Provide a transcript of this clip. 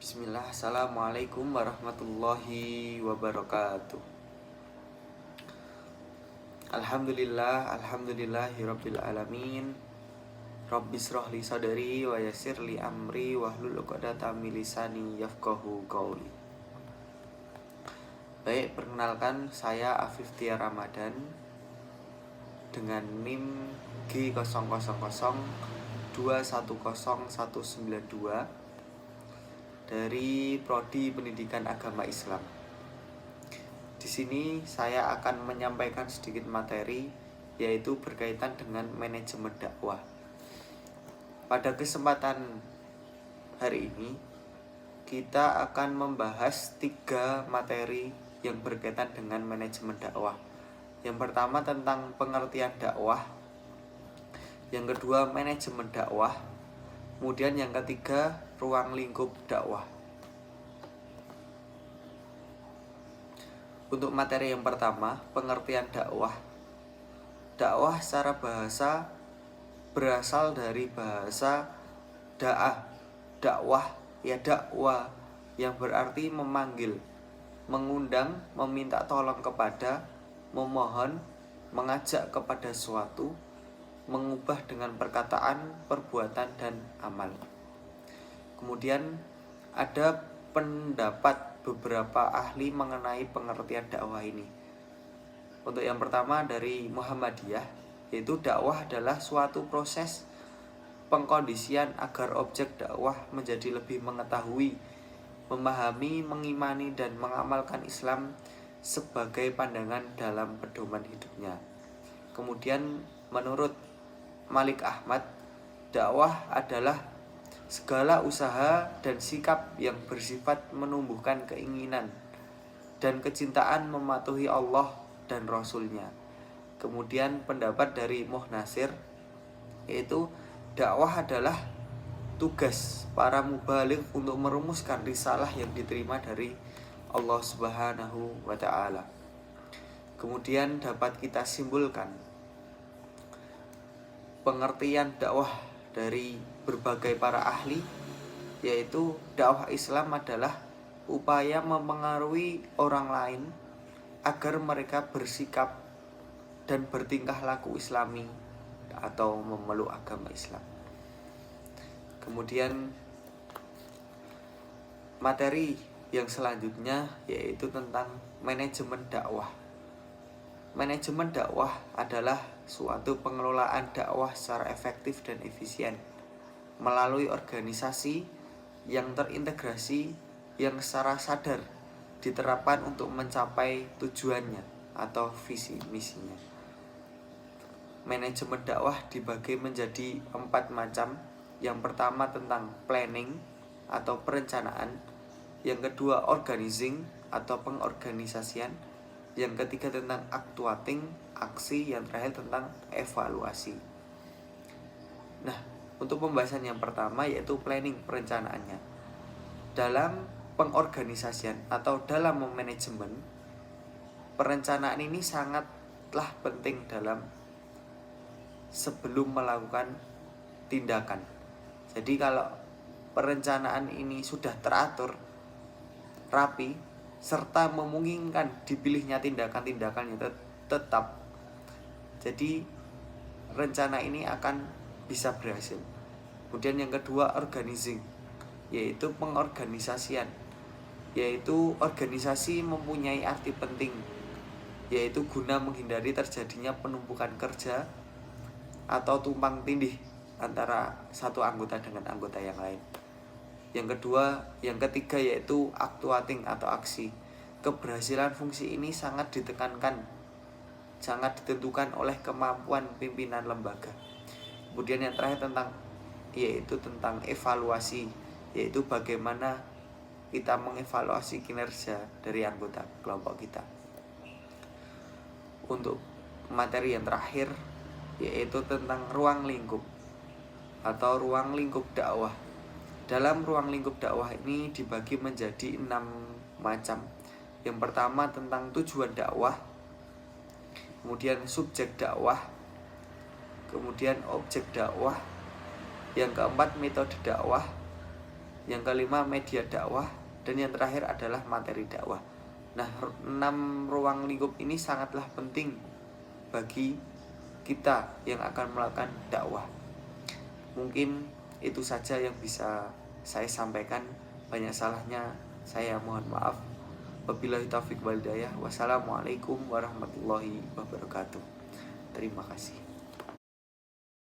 Bismillah, Assalamualaikum warahmatullahi wabarakatuh. Alhamdulillahirabbil alamin. Rabbis rohli sadari wa yassirli amri wahlul 'uqdatam min lisani yafqahu qauli. Baik, perkenalkan saya Afif Tia Ramadan dengan NIM G00210192 dari Prodi Pendidikan Agama Islam. Di sini saya akan menyampaikan sedikit materi, yaitu berkaitan dengan manajemen dakwah. Pada kesempatan hari ini kita akan membahas 3 materi yang berkaitan dengan manajemen dakwah. Yang pertama tentang pengertian dakwah, yang kedua manajemen dakwah, kemudian yang ketiga ruang lingkup dakwah. Untuk materi yang pertama, pengertian dakwah. Dakwah secara bahasa berasal dari bahasa da'ah, dakwah, dakwah, yang berarti memanggil, mengundang, meminta tolong kepada, memohon, mengajak kepada suatu, mengubah dengan perkataan, perbuatan, dan amal. Kemudian ada pendapat beberapa ahli mengenai pengertian dakwah ini. Untuk yang pertama dari Muhammadiyah, yaitu dakwah adalah suatu proses pengkondisian agar objek dakwah menjadi lebih mengetahui, memahami, mengimani, dan mengamalkan Islam sebagai pandangan dalam pedoman hidupnya. Kemudian menurut Malik Ahmad, dakwah adalah segala usaha dan sikap yang bersifat menumbuhkan keinginan dan kecintaan mematuhi Allah dan Rasul-Nya. Kemudian pendapat dari Muhnasir, yaitu dakwah adalah tugas para mubaligh untuk merumuskan risalah yang diterima dari Allah Subhanahu wa ta'ala. Kemudian dapat kita simpulkan pengertian dakwah dari berbagai para ahli, yaitu dakwah Islam adalah upaya mempengaruhi orang lain agar mereka bersikap dan bertingkah laku Islami atau memeluk agama Islam. Kemudian materi yang selanjutnya yaitu tentang manajemen dakwah. Manajemen dakwah adalah suatu pengelolaan dakwah secara efektif dan efisien melalui organisasi yang terintegrasi yang secara sadar diterapkan untuk mencapai tujuannya atau visi misinya. Manajemen dakwah dibagi menjadi 4 macam. Yang pertama tentang planning atau perencanaan, yang kedua organizing atau pengorganisasian, yang ketiga tentang actuating, aksi, yang terakhir tentang evaluasi. Nah, untuk pembahasan yang pertama yaitu planning, perencanaannya. Dalam pengorganisasian atau dalam manajemen, perencanaan ini sangatlah penting dalam sebelum melakukan tindakan. Jadi kalau perencanaan ini sudah teratur, rapi, serta memungkinkan dipilihnya tindakan-tindakan yang tetap, jadi rencana ini akan bisa berhasil. Kemudian yang kedua organizing, yaitu pengorganisasian, yaitu organisasi mempunyai arti penting, yaitu guna menghindari terjadinya penumpukan kerja atau tumpang tindih antara satu anggota dengan anggota yang lain. Yang ketiga yaitu actuating atau aksi. Keberhasilan fungsi ini sangat ditentukan oleh kemampuan pimpinan lembaga. Kemudian yang terakhir yaitu tentang evaluasi, yaitu bagaimana kita mengevaluasi kinerja dari anggota kelompok kita. Untuk materi yang terakhir yaitu tentang ruang lingkup atau ruang lingkup dakwah. Dalam ruang lingkup dakwah ini dibagi menjadi 6 macam. Yang pertama tentang tujuan dakwah, kemudian subjek dakwah, kemudian objek dakwah, yang keempat metode dakwah, yang kelima media dakwah, dan yang terakhir adalah materi dakwah. Nah, 6 ruang lingkup ini sangatlah penting bagi kita yang akan melakukan dakwah. Mungkin itu saja yang bisa saya sampaikan. Banyak salahnya saya mohon maaf. Wabillahi taufiq wal hidayah. Wassalamualaikum warahmatullahi wabarakatuh. Terima kasih.